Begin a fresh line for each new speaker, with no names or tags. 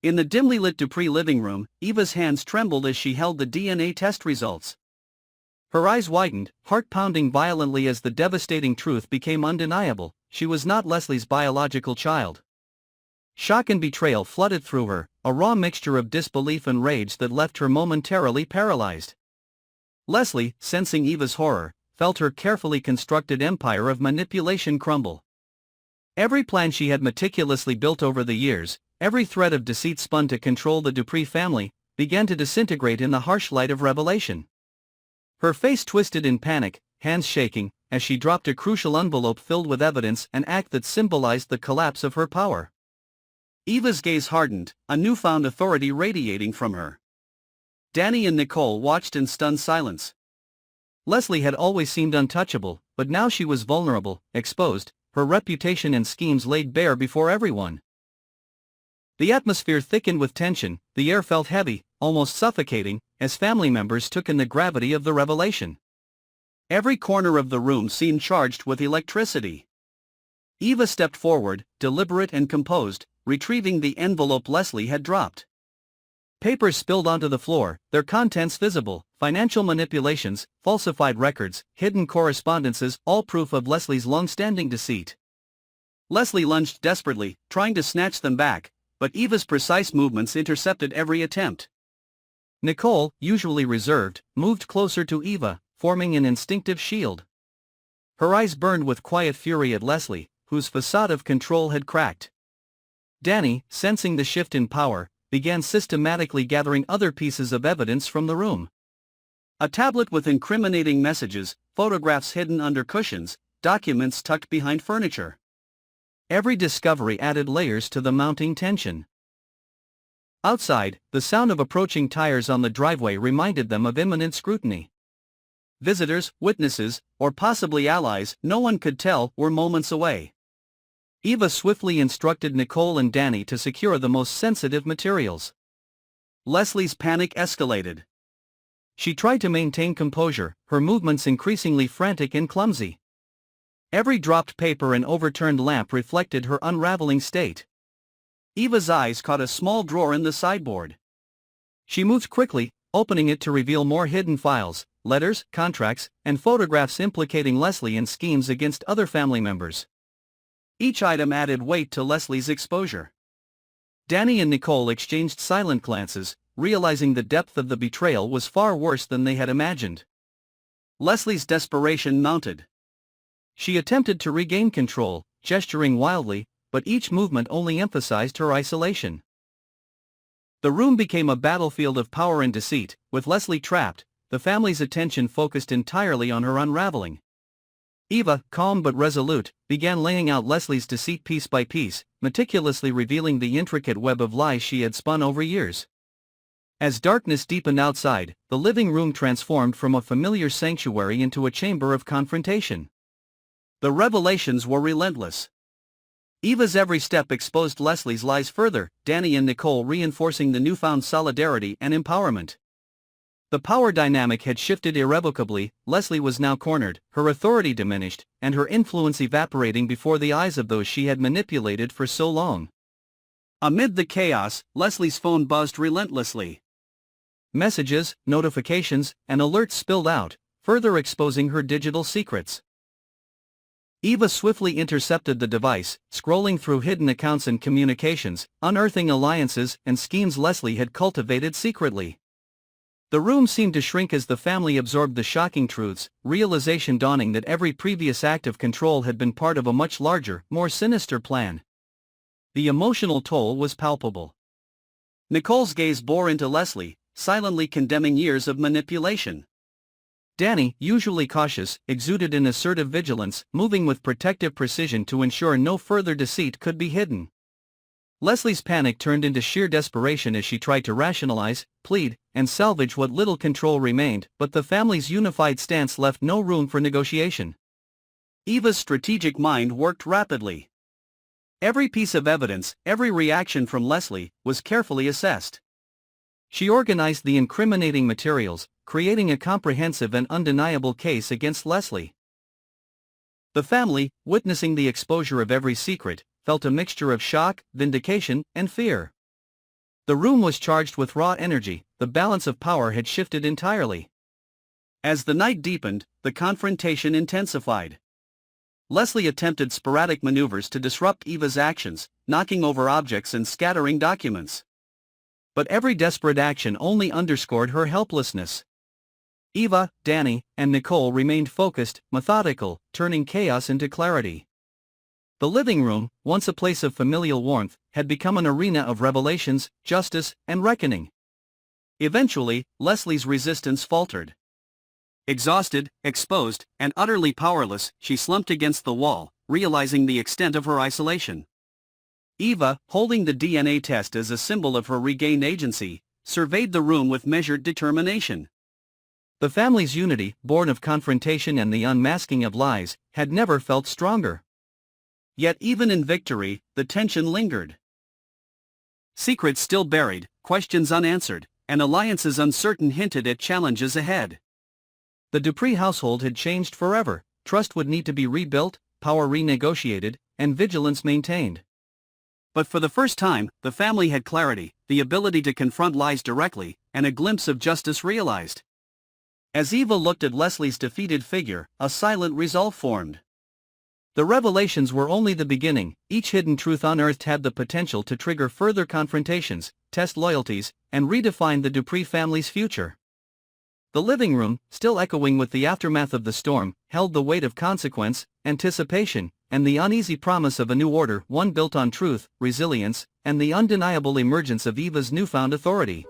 In the dimly lit Dupree living room, Eva's hands trembled as she held the DNA test results. Her eyes widened, heart pounding violently as the devastating truth became undeniable: she was not Leslie's biological child. Shock and betrayal flooded through her, a raw mixture of disbelief and rage that left her momentarily paralyzed. Leslie, sensing Eva's horror, felt her carefully constructed empire of manipulation crumble. Every plan she had meticulously built over the years, every thread of deceit spun to control the Dupree family, began to disintegrate in the harsh light of revelation. Her face twisted in panic, hands shaking, as she dropped a crucial envelope filled with evidence, an act that symbolized the collapse of her power. Eva's gaze hardened, a newfound authority radiating from her. Danny and Nicole watched in stunned silence. Leslie had always seemed untouchable, but now she was vulnerable, exposed, her reputation and schemes laid bare before everyone. The atmosphere thickened with tension, the air felt heavy, almost suffocating, as family members took in the gravity of the revelation. Every corner of the room seemed charged with electricity. Eva stepped forward, deliberate and composed, retrieving the envelope Leslie had dropped. Papers spilled onto the floor, their contents visible: financial manipulations, falsified records, hidden correspondences, all proof of Leslie's long-standing deceit. Leslie lunged desperately, trying to snatch them back, but Eva's precise movements intercepted every attempt. Nicole, usually reserved, moved closer to Eva, forming an instinctive shield. Her eyes burned with quiet fury at Leslie, whose facade of control had cracked. Danny, sensing the shift in power, began systematically gathering other pieces of evidence from the room. A tablet with incriminating messages, photographs hidden under cushions, documents tucked behind furniture. Every discovery added layers to the mounting tension. Outside, the sound of approaching tires on the driveway reminded them of imminent scrutiny. Visitors, witnesses, or possibly allies, no one could tell, were moments away. Eva swiftly instructed Nicole and Danny to secure the most sensitive materials. Leslie's panic escalated. She tried to maintain composure, her movements increasingly frantic and clumsy. Every dropped paper and overturned lamp reflected her unraveling state. Eva's eyes caught a small drawer in the sideboard. She moved quickly, opening it to reveal more hidden files, letters, contracts, and photographs implicating Leslie in schemes against other family members. Each item added weight to Leslie's exposure. Danny and Nicole exchanged silent glances, realizing the depth of the betrayal was far worse than they had imagined. Leslie's desperation mounted. She attempted to regain control, gesturing wildly, but each movement only emphasized her isolation. The room became a battlefield of power and deceit, with Leslie trapped, the family's attention focused entirely on her unraveling. Eva, calm but resolute, began laying out Leslie's deceit piece by piece, meticulously revealing the intricate web of lies she had spun over years. As darkness deepened outside, the living room transformed from a familiar sanctuary into a chamber of confrontation. The revelations were relentless. Eva's every step exposed Leslie's lies further, Danny and Nicole reinforcing the newfound solidarity and empowerment. The power dynamic had shifted irrevocably. Leslie was now cornered, her authority diminished, and her influence evaporating before the eyes of those she had manipulated for so long. Amid the chaos, Leslie's phone buzzed relentlessly. Messages, notifications, and alerts spilled out, further exposing her digital secrets. Eva swiftly intercepted the device, scrolling through hidden accounts and communications, unearthing alliances and schemes Leslie had cultivated secretly. The room seemed to shrink as the family absorbed the shocking truths, realization dawning that every previous act of control had been part of a much larger, more sinister plan. The emotional toll was palpable. Nicole's gaze bore into Leslie, silently condemning years of manipulation. Danny, usually cautious, exuded an assertive vigilance, moving with protective precision to ensure no further deceit could be hidden. Leslie's panic turned into sheer desperation as she tried to rationalize, plead, and salvage what little control remained, but the family's unified stance left no room for negotiation. Eva's strategic mind worked rapidly. Every piece of evidence, every reaction from Leslie, was carefully assessed. She organized the incriminating materials, creating a comprehensive and undeniable case against Leslie. The family, witnessing the exposure of every secret, felt a mixture of shock, vindication, and fear. The room was charged with raw energy, the balance of power had shifted entirely. As the night deepened, the confrontation intensified. Leslie attempted sporadic maneuvers to disrupt Eva's actions, knocking over objects and scattering documents. But every desperate action only underscored her helplessness. Eva, Danny, and Nicole remained focused, methodical, turning chaos into clarity. The living room, once a place of familial warmth, had become an arena of revelations, justice, and reckoning. Eventually, Leslie's resistance faltered. Exhausted, exposed, and utterly powerless, she slumped against the wall, realizing the extent of her isolation. Eva, holding the DNA test as a symbol of her regained agency, surveyed the room with measured determination. The family's unity, born of confrontation and the unmasking of lies, had never felt stronger. Yet even in victory, the tension lingered. Secrets still buried, questions unanswered, and alliances uncertain hinted at challenges ahead. The Dupree household had changed forever, trust would need to be rebuilt, power renegotiated, and vigilance maintained. But for the first time, the family had clarity, the ability to confront lies directly, and a glimpse of justice realized. As Eva looked at Leslie's defeated figure, a silent resolve formed. The revelations were only the beginning, each hidden truth unearthed had the potential to trigger further confrontations, test loyalties, and redefine the Dupree family's future. The living room, still echoing with the aftermath of the storm, held the weight of consequence, anticipation, and the uneasy promise of a new order, one built on truth, resilience, and the undeniable emergence of Eva's newfound authority.